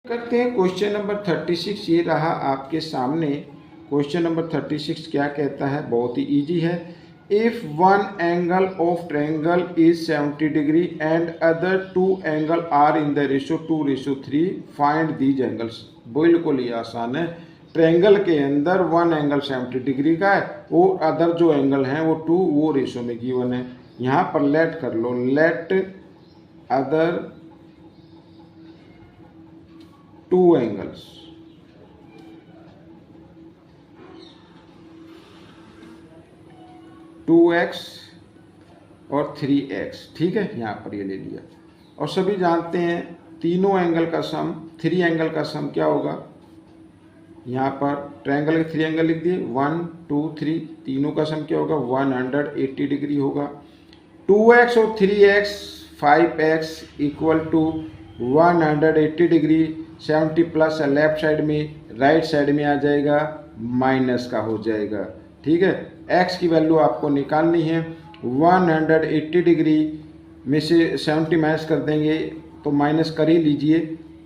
करते हैं question number 36। ये रहा आपके सामने। क्वेश्चन नंबर 36 क्या कहता है, बहुत ही इजी है। If one angle of triangle is 70 degree and other two angle are in the ratio 2:3 find these angles. बिल्कुल ही आसान है। ट्रायंगल के अंदर वन एंगल 70 डिग्री का है और अदर जो एंगल हैं वो 2 वो रेशो में गिवन है। यहाँ पर लेट कर लो, let other two angles to x और 3x, ठीक है। यहाँ पर ये ले लिया और सभी जानते हैं तीनों एंगल का सम, 3 एंगल का सम क्या होगा। यहाँ पर ट्रायंगल के 3 एंगल लिख दिए, 1 2 3, तीनों का सम क्या होगा 180 डिग्री होगा। 2x और 3x 5x equal to 180 degree. 70 plus left side में, राइट साइड में आ जाएगा माइनस का हो जाएगा, ठीक है। x की वैल्यू आपको निकालनी है। 180 डिग्री में से 70 माइनस कर देंगे तो माइनस कर ही लीजिए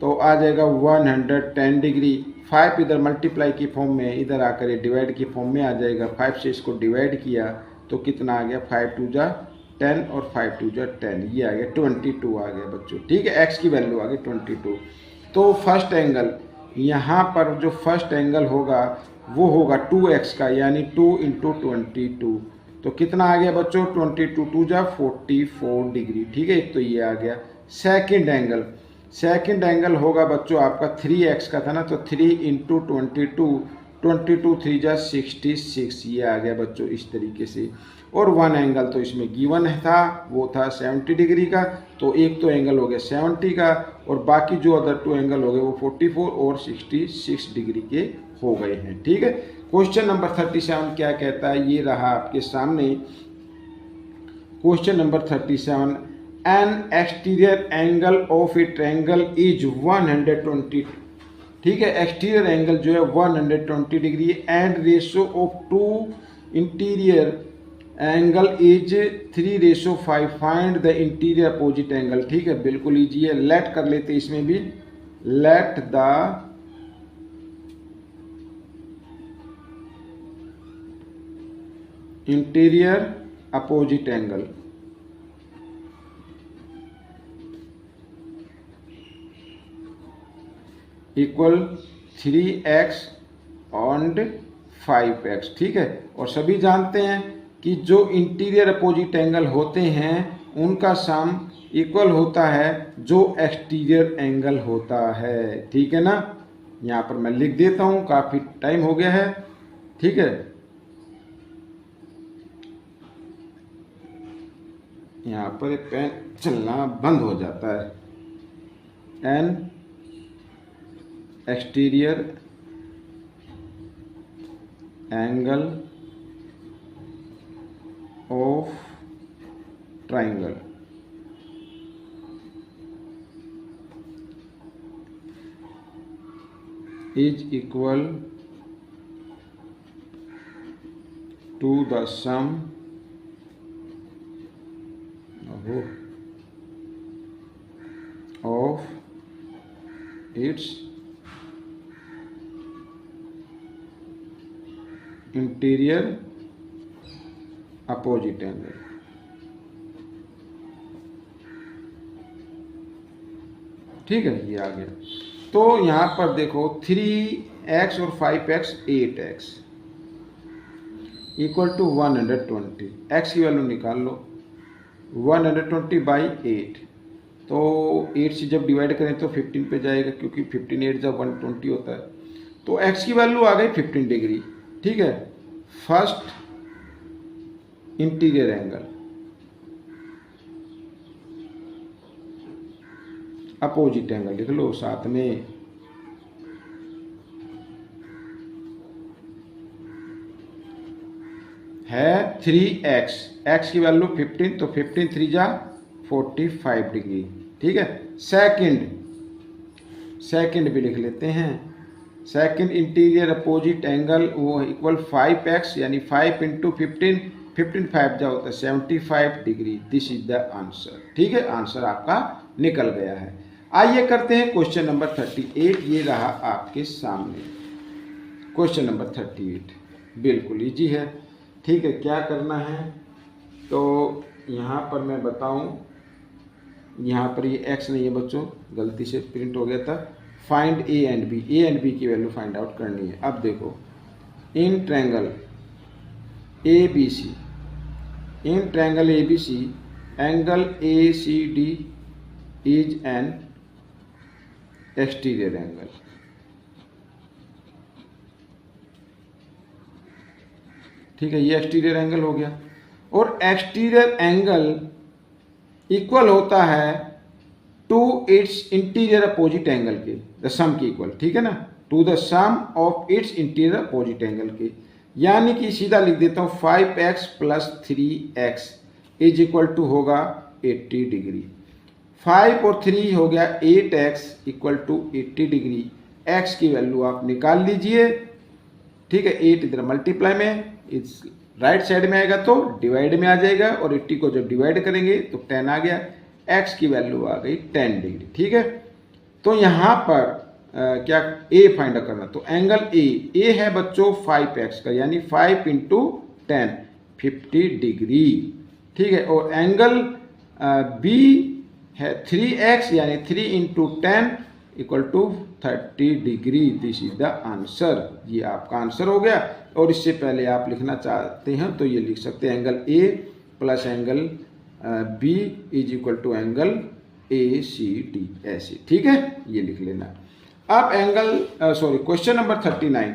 तो आ जाएगा 110 डिग्री। 5 इधर मल्टीप्लाई की फॉर्म में, इधर आकर ये डिवाइड की फॉर्म में आ जाएगा। 5 से इसको डिवाइड किया तो कितना आ गया, 5 2 जा 10 और 5 2 जा 10, ये आ गया 22 आ गया बच्चों, ठीक है। x की वैल्यू आ गई 22। तो फर्स्ट एंगल, यहाँ पर जो फर्स्ट एंगल होगा वो होगा 2x का, यानी 2 × 22। तो कितना आ गया बच्चों, 22 2 जा 44 डिग्री, ठीक है। तो ये आ गया सेकंड एंगल। सेकंड एंगल होगा बच्चों आपका 3x का था ना, तो 3 × 22, 22 3 जा 66, ये आ गया बच्चों इस तरीके से। और वन एंगल तो इसमें गिवन था, वो था 70 डिग्री का। तो एक तो एंगल हो गया 70 का और बाकी जो अदर 2 एंगल हो गए वो 44 और 66 डिग्री के हो गए हैं, ठीक है। क्वेश्चन नंबर 37 क्या कहता है, ये रहा आपके सामने। Question number 37, N exterior angle of A triangle is 120, ठीक है। एक्सटीरियर एंगल जो है 120 degree and ratio of 2 interior angle is 3:5। Find the interior opposite angle, ठीक है। बिल्कुल ईजी है, लेट कर लेते इसमें भी। Let the interior opposite angle equal 3x and 5x, ठीक है। और सभी जानते हैं कि जो इंटीरियर अपोजिट एंगल होते हैं उनका सम इक्वल होता है जो एक्सटीरियर एंगल होता है, ठीक है ना। यहाँ पर मैं लिख देता हूँ, काफ़ी टाइम हो गया है, ठीक है। यहाँ पर पेन चलना बंद हो जाता है। An exterior angle of triangle is equal to the sum of its interior opposite angle, ठीक है। ये आ गया। तो यहाँ पर देखो 3x और 5x 8x equal to 120। x की वैल्यू निकाल लो, 120/8। तो 8 से जब डिवाइड करें तो 15 पे जाएगा, क्योंकि 15 8 जब 120 होता है। तो x की वैल्यू आ गई 15 डिग्री, ठीक है। First interior angle opposite angle लिख लो साथ में। है 3x, x की वैल्यू 15, तो 15 3 जा 45 डिग्री, ठीक है। सेकंड भी लिख लेते हैं। सेकंड इंटीरियर अपोजिट एंगल वो इक्वल 5x, यानी 5 × 15, 15 5 जा होता है 75 degree. This is the answer, ठीक है। आंसर आपका निकल गया है। आइए करते हैं क्वेश्चन नंबर 38। ये रहा आपके सामने क्वेश्चन नंबर 38, बिल्कुल इजी है। ठीक है, क्या करना है तो यहाँ पर मैं बताऊँ, यहाँ पर ये x नहीं है बच्चों, गलती से प्रिंट हो गया था। फाइंड a एंड b की वैल्यू फाइंड आउट करनी है। अब देखो, in triangle ABC, in triangle ABC angle ACD is an exterior angle. ठीक है, ये एक्सटीरियर एंगल हो गया, और एक्सटीरियर एंगल इक्वल होता है to its interior opposite angle के, द सम के इक्वल। ठीक है ना, to the sum of its interior opposite angle के। यानी कि सीधा लिख देता हूं 5x plus 3x is equal to होगा 80 डिग्री। 5 और 3 हो गया 8x equal to 80 degree. x की वैल्यू आप निकाल लीजिए। ठीक है, 8 इधर मल्टीप्लाई में, इस राइट साइड में आएगा तो डिवाइड में आ जाएगा, और 80 को जब डिवाइड करेंगे तो 10 आ गया। x की वैल्यू आ गई 10 डिग्री। ठीक है, तो यहाँ पर क्या a फाइंड करना, तो एंगल a है बच्चों 5x का, यानी 5 इंटू 10 50 डिग्री। ठीक है, और एंगल b है 3x, यानी 3 into 10 equal to 30 degree. This is the answer. ये आपका आंसर हो गया। और इससे पहले आप लिखना चाहते हैं तो ये लिख सकते हैं angle a plus angle b is equal to angle ACD, ऐसे। ठीक है, ये लिख लेना। अब एंगल क्वेश्चन नंबर 39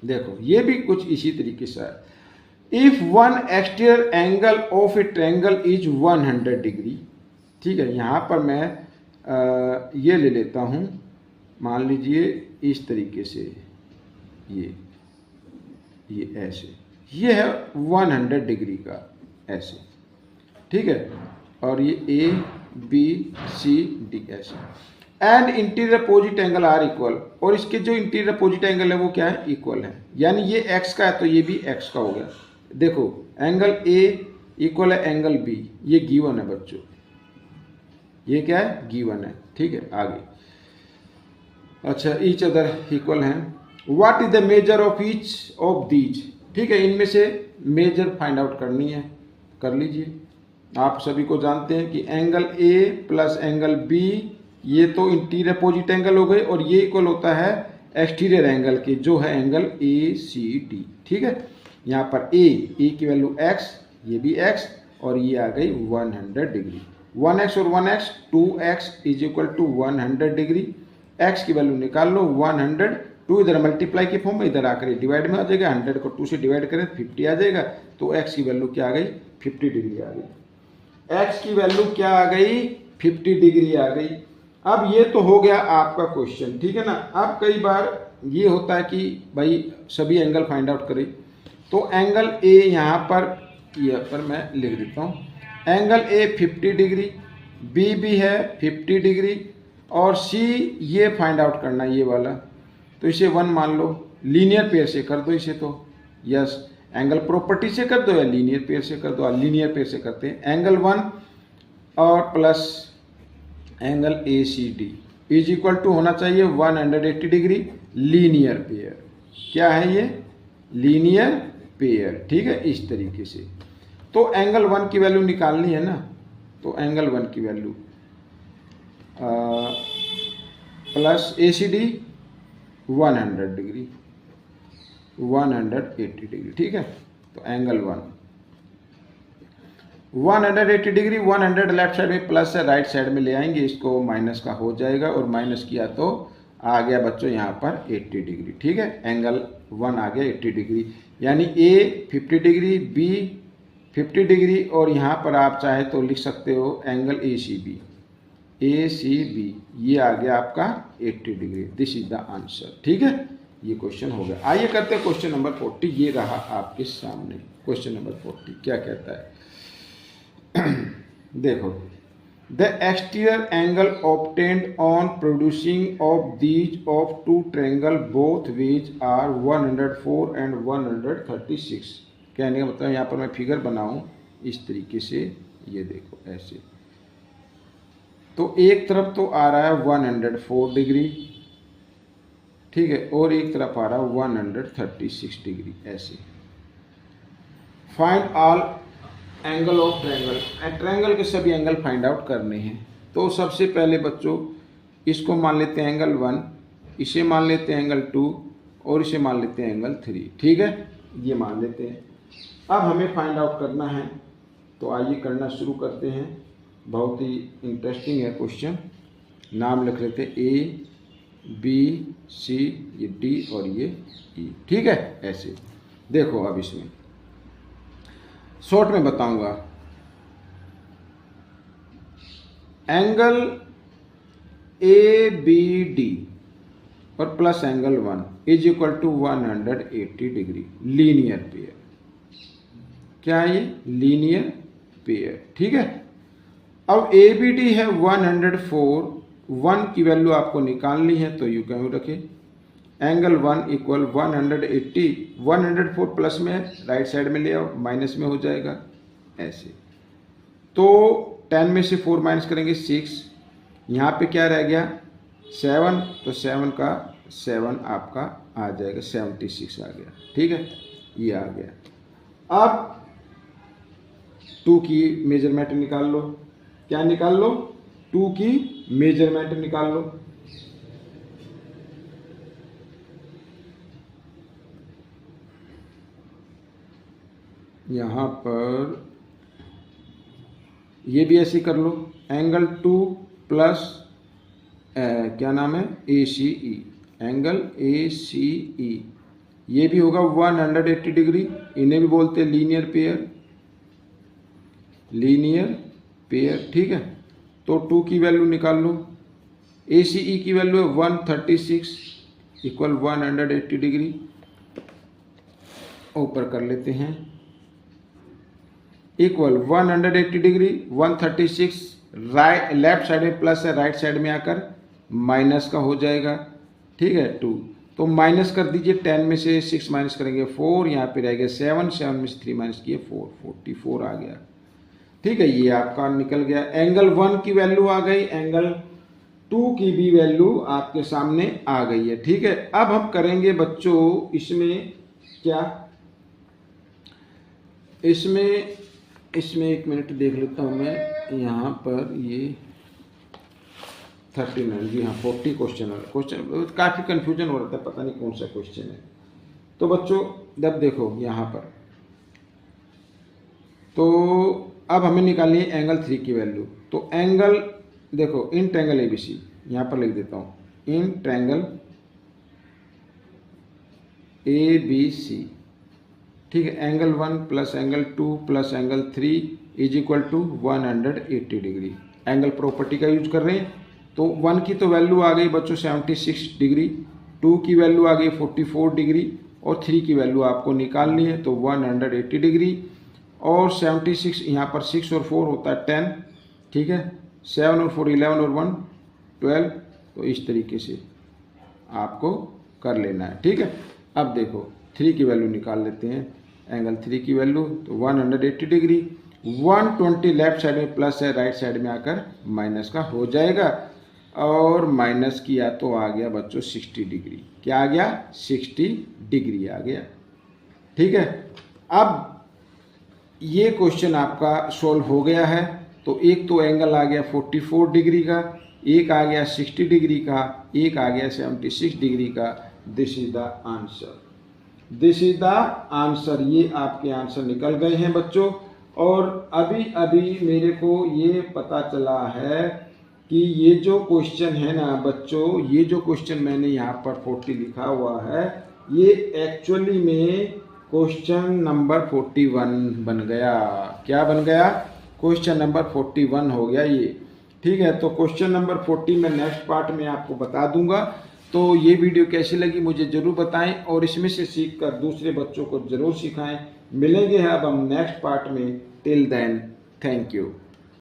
देखो, ये भी कुछ इसी तरीके से है। If one exterior angle of A triangle is 100 degree. ठीक है, यहाँ पर मैं ये ले लेता हूँ, मान लीजिए इस तरीके से, ये ऐसे, ये है 100 डिग्री का, ऐसे। ठीक है, और ये ABCD ऐसे। And interior opposite angle are equal, और इसके जो इंटीरियर अपोजिट एंगल है वो क्या है, इक्वल है। यानी ये x का है तो ये भी x का हो गया। देखो, एंगल A इक्वल है एंगल B, ये गिवन है बच्चों, ये क्या है, गिवन है। ठीक है, आगे अच्छा, ईच अदर इक्वल है। What is the measure of each of these. ठीक है, इनमें से मेजर फाइंड आउट करनी है, कर लीजिए। आप सभी को जानते हैं कि angle A plus angle B, ये तो इंटीरियर अपोजिट एंगल हो गए, और ये इक्वल होता है एक्सटीरियर एंगल के, जो है एंगल ACD। ठीक है, यहाँ पर A की वैल्यू x, ये भी x, और ये आ गई 100 डिग्री। 1x और 1x 2x is equal to 100 degree. x की वैल्यू निकाल लो 100, 2 इधर मल्टीप्लाई के फॉर्म में, इधर आकर डिवाइड में आ जाएगा। 100 को 2 से डिवाइड करें 50 आ जाएगा, तो x की वैल्यू क्या आ गई, 50 डिग्री आ गई। x की वैल्यू क्या आ गई, 50 डिग्री आ गई। अब ये तो हो गया आपका क्वेश्चन। ठीक है ना। अब कई बार ये होता है कि भाई सभी एंगल फाइंड आउट करें, तो एंगल A यहाँ पर मैं लिख देता हूँ, एंगल A 50 डिग्री, B भी है 50 डिग्री, और C ये फाइंड आउट करना ये वाला, तो इसे 1 मान लो। लीनियर पेयर से कर दो इसे, तो यस, एंगल प्रॉपर्टी से कर दो या लीनियर पेयर से कर दो। लीनियर पेयर से करते हैं, एंगल 1 और plus angle ACD is equal to होना चाहिए 180 डिग्री। लीनियर पेयर क्या है, ये लीनियर पेयर। ठीक है, इस तरीके से। तो एंगल 1 की वैल्यू निकालनी है ना, तो एंगल 1 की value plus ACD 100 degree, 180 degree. ठीक है, तो एंगल 180 डिग्री, 100 लेफ्ट साइड में प्लस है, राइट साइड में ले आएंगे, इसको माइनस का हो जाएगा, और माइनस किया तो आ गया बच्चों यहाँ पर 80 डिग्री। ठीक है, एंगल 1 आ गया 80 डिग्री, यानी A 50 डिग्री, B 50 डिग्री, और यहाँ पर आप चाहे तो लिख सकते हो एंगल ACB, ये आ गया आपका 80 degree. This is the answer. ठीक है, ये क्वेश्चन हो गया। आइए करते हैं क्वेश्चन नंबर 40। ये रहा आपके सामने क्वेश्चन नंबर 40। क्या कहता है देखो, the exterior angle obtained on producing of these of two triangle both ways are 104 and 136। कहने का मतलब यहाँ पर मैं फिगर बनाऊं इस तरीके से, ये देखो ऐसे। तो एक तरफ तो आ रहा है 104 डिग्री, ठीक है, और एक तरफ आ रहा है 136 डिग्री। ऐसे find all angle of triangle, triangle के सभी एंगल फाइंड आउट करने हैं। तो सबसे पहले बच्चों इसको मान लेते हैं एंगल 1, इसे मान लेते हैं एंगल 2 और इसे मान लेते हैं एंगल 3, ठीक है, ये मान लेते हैं। अब हमें फाइंड आउट करना है, तो आइए करना शुरू करते हैं। बहुत ही इंटरेस्टिंग है क्वेश्चन। नाम लिख लेते हैं A B C, ये D और ये E, ठीक है। ऐसे देखो, अब इसमें शॉर्ट में बताऊंगा। एंगल ABD और plus angle 1 is equal to 180 degree, linear pair. क्या है ये? लीनियर पेयर, ठीक है। अब ABD है 104, 1 की वैल्यू आपको निकालनी है, तो यू क्यों रखे एंगल 1 इक्वल 180, 104 प्लस में राइट साइड में ले आओ, माइनस में हो जाएगा ऐसे। तो 10 में से 4 माइनस करेंगे 6, यहाँ पे क्या रह गया 7, तो 7 का 7 आपका आ जाएगा 76 आ गया, ठीक है, ये आ गया। अब 2 की मेजरमेंट निकाल लो। क्या निकाल लो? 2 की मेजरमेंट निकाल लो। यहाँ पर ये भी ऐसे कर लो, एंगल 2 प्लस क्या नाम है ACE, एंगल ACE, ये भी होगा 180 डिग्री। इन्हें भी बोलते हैं लीनियर पेयर, लीनियर पेयर, ठीक है। तो 2 की वैल्यू निकाल लो, ACE की वैल्यू है 136 इक्वल 180 डिग्री, ऊपर कर लेते हैं equal 180 degree, 136 right left side में प्लस है, राइट साइड में आकर माइनस का हो जाएगा, ठीक है 2। तो माइनस कर दीजिए, 10 में से 6 माइनस करेंगे 4, यहाँ पे रह गया 7, 7 में से 3 माइनस किए 4, 44 आ गया, ठीक है, ये आपका निकल गया। एंगल 1 की वैल्यू आ गई, एंगल 2 की भी वैल्यू आपके सामने आ गई है, ठीक है। अब हम करेंगे बच्चों इसमें क्या, इसमें एक मिनट देख लेता हूँ मैं, यहाँ पर ये 39, जी हाँ 40 क्वेश्चन काफ़ी कन्फ्यूजन हो रहा था, पता नहीं कौन सा क्वेश्चन है। तो बच्चों जब देखो यहाँ पर, तो अब हमें निकालनी है एंगल 3 की वैल्यू। तो एंगल देखो, इन ट्रायंगल ABC, यहाँ पर लिख देता हूँ, इन ट्रायंगल ABC, ठीक है, angle 1 plus angle 2 plus angle 3 is equal to 180 degree. Angle property का यूज कर रहे हैं। तो 1 की तो वैल्यू आ गई बच्चों 76 डिग्री, 2 की वैल्यू आ गई 44 डिग्री और 3 की वैल्यू आपको निकालनी है, तो 180 डिग्री और 76, यहाँ पर 6 और 4 होता है 10, ठीक है, 7 और 4 11 और 1 12, तो इस तरीके से आपको कर लेना है, ठीक है। अब देखो 3 की वैल्यू निकाल लेते हैं, एंगल 3 की वैल्यू तो 180 डिग्री, 120 लेफ्ट साइड में प्लस है, राइट साइड में आकर माइनस का हो जाएगा, और माइनस किया तो आ गया बच्चों 60 डिग्री। क्या आ गया? 60 डिग्री आ गया, ठीक है। अब ये क्वेश्चन आपका सॉल्व हो गया है। तो एक तो एंगल आ गया 44 डिग्री का, एक आ गया 60 डिग्री का, एक आ गया 76 डिग्री का। This is the answer, this is the answer. ये आपके आंसर निकल गए हैं बच्चों। और अभी अभी मेरे को ये पता चला है कि ये जो क्वेश्चन है ना बच्चों, ये जो क्वेश्चन मैंने यहाँ पर 40 लिखा हुआ है, ये एक्चुअली में क्वेश्चन नंबर 41 बन गया। क्या बन गया? क्वेश्चन नंबर 41 हो गया ये, ठीक है। तो क्वेश्चन नंबर 40 में नेक्स्ट पार्ट में आपको बता दूंगा। तो ये वीडियो कैसी लगी मुझे ज़रूर बताएं, और इसमें से सीखकर दूसरे बच्चों को ज़रूर सिखाएं। मिलेंगे अब हम नेक्स्ट पार्ट में। Till then, thank you.